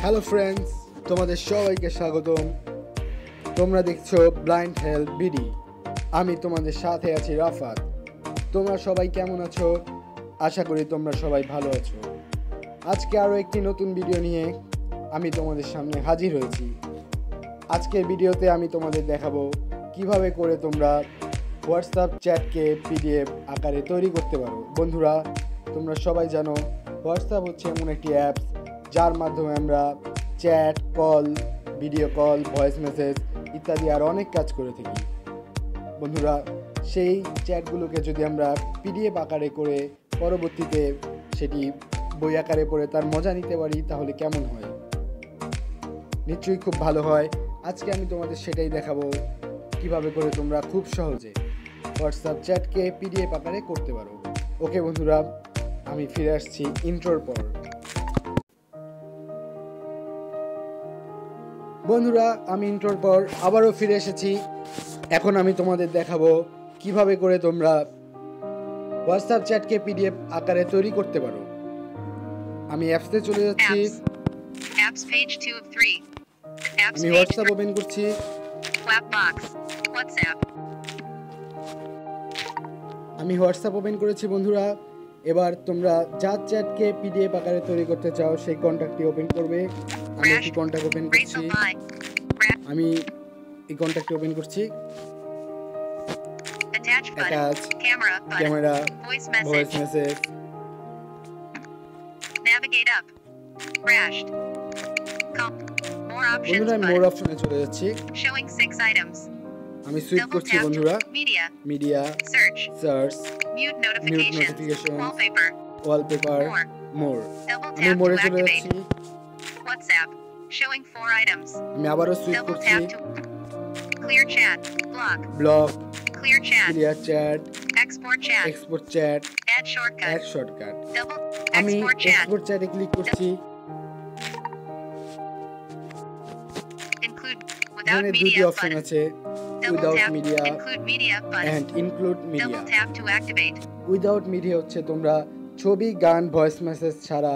Hello friends, তোমাদের সবাইকে স্বাগতম। তোমরা দেখছো ব্লাইন্ড হেল্প বিডি। আমি তোমাদের সাথে আছি রাফাত। তোমরা সবাই কেমন আছো? আশা করি তোমরা সবাই ভালো আছো। আজকে আরও একটি নতুন ভিডিও নিয়ে আমি তোমাদের সামনে হাজির হয়েছি। আজকের ভিডিওতে আমি তোমাদের দেখাবো কিভাবে করে তোমরা হোয়াটসঅ্যাপ চ্যাটকে পিডিএফ আকারে তৈরি করতে পারো। বন্ধুরা, তোমরা সবাই জানো হোয়াটসঅ্যাপ হচ্ছে এমন একটি অ্যাপস যার মাধ্যমে আমরা chat, call, video call, voice message ইত্যাদি আর অনেক কাজ করে থাকি। বন্ধুরা, সেই চ্যাটগুলোকে যদি আমরা পিডিএফ আকারে করে পরবর্তীতে সেটি বই আকারে পড়ে তার মজা নিতে পারি তাহলে কেমন হয়? নিশ্চয়ই খুব ভালো হয়। আজকে আমি তোমাদের সেটাই দেখাবো কিভাবে করে তোমরা খুব সহজে হোয়াটসঅ্যাপ চ্যাটকে পিডিএফ আকারে করতে পারো। ওকে বন্ধুরা, আমি ফিরে আসছি ইন্ট্রোর পর। বন্ধুরা, আমি ইন্ট্রোর পর আবারও ফিরে এসেছি। এখন আমি তোমাদের দেখাবো কিভাবে করে তোমরা হোয়াটসঅ্যাপ চ্যাটকে পিডিএফ আকারে তৈরি করতে পারো। আমি অ্যাপসে চলে যাচ্ছি। আমি হোয়াটসঅ্যাপ ওপেন করছি। আমি হোয়াটসঅ্যাপ ওপেন করেছি বন্ধুরা। এবার তোমরা যার চ্যাটকে পিডিএফ আকারে তৈরি করতে চাও সেই কন্ট্যাক্টটি ওপেন করবে। আমি একটি কন্ট্যাক্ট ওপেন করছি। আমি এই কন্ট্যাক্টটি ওপেন করছি। Attach, camera, voice message. বন্ধুরা, আমি মোর অপশনে চলে যাচ্ছি। আমি সুইচ করছি বন্ধুরা। Media, search, mute notification, wallpaper, more. আমি মোরে চলে যাচ্ছি। আমি আবারও সুইচ করছি। Block, clear chat, export chat, add shortcut. আমি এক্সপোর্ট চ্যাটে ক্লিক করছি। এখানে দুটি অপশন আছে, without media and include media. Without media হচ্ছে তোমরা ছবি, গান, ভয়েস মেসেজ ছাড়া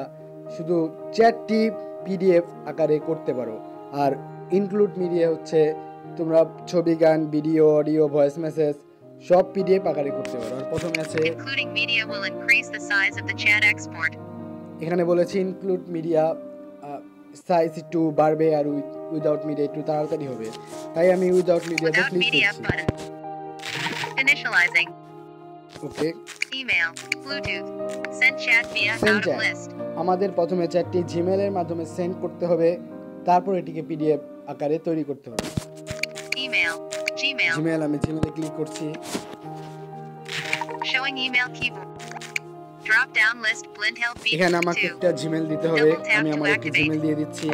শুধু চ্যাটটি পিডিএফ আকারে করতে পারো। আর ইনক্লুড মিডিয়া হচ্ছে তোমরা ছবি, গান, ভিডিও, অডিও, ভয়েস মেসেজ সব পিডিএফ আকারে করতে পারো। আর প্রথমে আছে এখানে বলেছি ইনক্লুড মিডিয়া সাইজ একটু বাড়বে আর উইদাউট মিডিয়া একটু তাড়াতাড়ি হবে। তাই আমি উইদাউট মিডিয়াতে ক্লিক করছি। Okay, email, Bluetooth, send chat via out of list. আমাদের প্রথমে চ্যাটটি জিমেইলের মাধ্যমে সেন্ড করতে হবে, তারপর এটিকে পিডিএফ আকারে তৈরি করতে হবে। জিমেইল, আমি জিমেইলে ক্লিক করছি। Showing email keyboard, drop down list blend help be. এখানে আমাকে একটা জিমেইল দিতে হবে। আমি আমার একটা জিমেইল দিয়ে দিচ্ছি।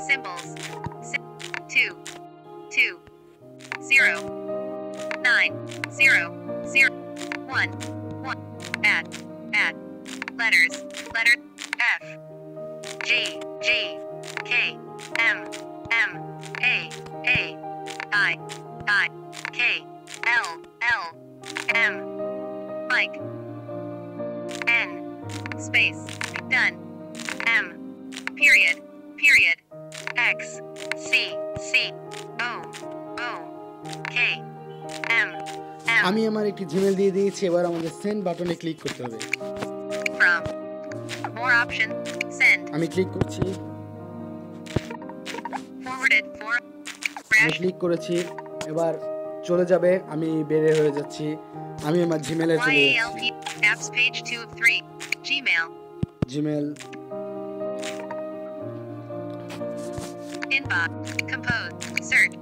Symbols 2209001 add letters F G K M A I K L M Mike N space done M period X C O K M আমি আমার একটি জিমেইল দিয়ে দিয়েছি। এবার আমাদের সেন্ড বাটনে ক্লিক করতে হবে। More option send আমি ক্লিক করছি। forwarded for আমি ক্লিক করেছি। এবার চলে যাবে। আমি বের হয়ে যাচ্ছি। আমি আমার জিমেইলে চলে যাচ্ছি। apps page 2 of 3 Gmail, inbox, compose, search,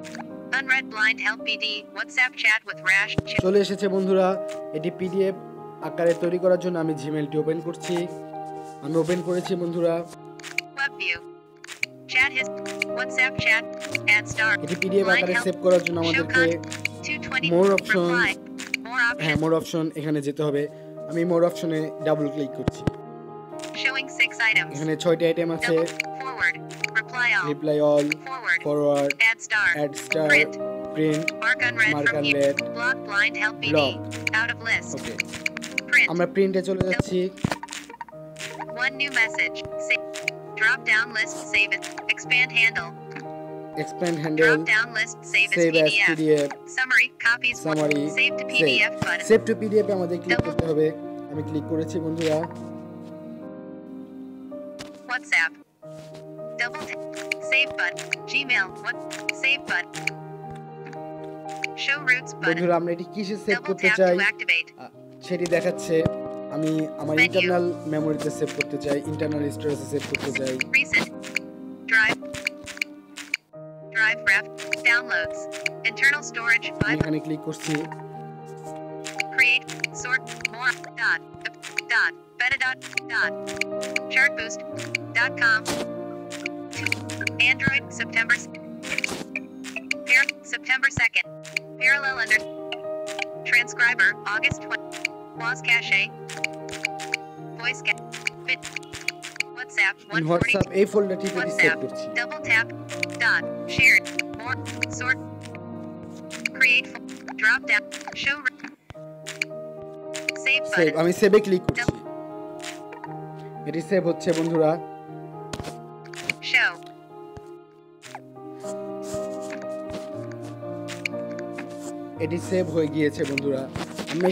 unread blind help bd, whatsapp chat with rash। চলে এসেছে বন্ধুরা। এটি পিডিএফ আকারে তৈরি করার জন্য আমি জিমেইলটি ওপেন করছি। আমি ওপেন করেছি বন্ধুরা। web view, Chat his WhatsApp chat. Add star. এটি পিডিএফ Blind আকারে help. সেভ করার জন্য Show আমাদেরকে content. 220. More option. Reply. More হ্যাঁ options. মোর অপশন এখানে যেতে হবে। আমি মোর অপশনে ডাবল ক্লিক করছি। Showing 6 items. এখানে 6টি আইটেম আছে। Double. Forward. Reply all. Reply all, Forward. Forward, Add star. Add star, Print. Print, Mark unread Mark from here. unread. Block blind help BD. Block. Out of list. Okay Print. আমরা প্রিন্টে চলে যাচ্ছি। One new message. Save. Drop down list. Save it. Expand handle. Expand handle, Drop down list. Save as save as PDF. PDF, Summary. Copies. one. Summary, Save to PDF button. Save to PDF এ আমাদের click করতে হবে। আমি click করেছি বন্ধুরা। WhatsApp. Double tap. Save button. Gmail. What? Save button. Show routes button. বন্ধুরা আমরা এটি কিসে সেভ Double করতে tap চাই to activate. সেটি দেখাচ্ছে। আমি আমার Menu. ইন্টারনাল মেমোরিতে সেভ করতে চাই, ইন্টারনাল স্টোরেজে সেভ করতে চাই। Recent. Drive. Drive ref. Downloads. Internal storage. আমি এখানে ক্লিক করছি। Create. Sort. More. Dot. Dot. Beta. Dot. Dot. Chartboost.com. Android. September. September 2nd. Parallel under. Transcriber. August 20. Was cache. Voice cache. Bit. WhatsApp. আমি 140. WhatsApp এই ফোল্ডারটিতে save WhatsApp. করছি। Double tap. Dot. Shared. More. Sort. Create. Drop down. Show. Save save, button. আমি সেভে click করছি। এটি save হচ্ছে বন্ধুরা। Show. এটি সেভ হয়ে গিয়েছে বন্ধুরা।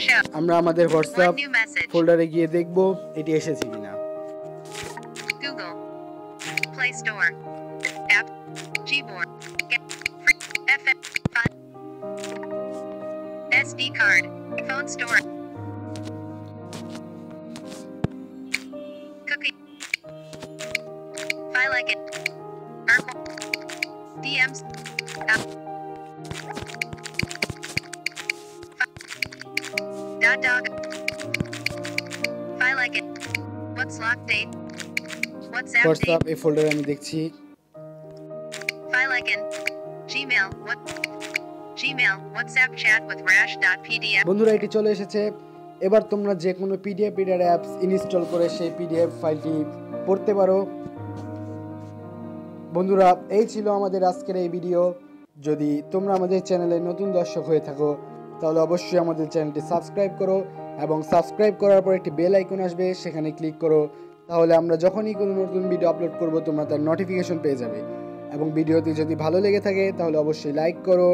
Sure. আমরা আমাদের হোয়াটসঅ্যাপ One new message. ফোল্ডারে গিয়ে দেখব এটি এসেছে কিনা। Google. Play Store. App. Gboard. Get. Free. FM. Fun. SD card. Phone store. Cookie. File like it. DMs. App. Dot dog. File like it. What's lock date? WhatsApp WhatsApp date. এই ফোল্ডারে আমি দেখছি। File icon. Gmail. What? Gmail. WhatsApp chat with rash.pdf. বন্ধুরা এটি চলে এসেছে। এবার তোমরা যে কোনো পিডিএফ রিডার অ্যাপস ইনস্টল করে সেই পিডিএফ ফাইলটি পড়তে পারো। বন্ধুরা এই ছিল আমাদের আজকের এই ভিডিও। যদি তোমরা আমাদের চ্যানেলে নতুন দর্শক হয়ে থাকো তাহলে অবশ্যই আমাদের চ্যানেলটি সাবস্ক্রাইব করো এবং সাবস্ক্রাইব করার পর একটি বেল আইকন আসবে, সেখানে ক্লিক করো। তাহলে আমরা যখনই কোনো নতুন ভিডিও আপলোড করব তোমরা তার নোটিফিকেশন পেয়ে যাবে। এবং ভিডিওটি যদি ভালো লেগে থাকে তাহলে অবশ্যই লাইক করো।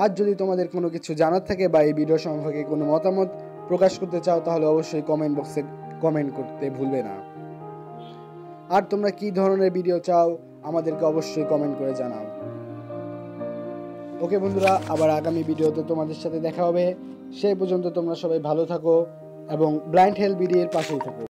আর যদি তোমাদের কোনো কিছু জানার থাকে বা এই ভিডিও সম্পর্কে কোনো মতামত প্রকাশ করতে চাও তাহলে অবশ্যই কমেন্ট বক্সে কমেন্ট করতে ভুলবে না। আর তোমরা কী ধরনের ভিডিও চাও আমাদেরকে অবশ্যই কমেন্ট করে জানাও। ওকে বন্ধুরা, আবার আগামী ভিডিওতে তোমাদের সাথে দেখা হবে। সেই পর্যন্ত তোমরা সবাই ভালো থাকো এবং ব্লাইন্ড হেলথ বিডি এর পাশেই থাকো।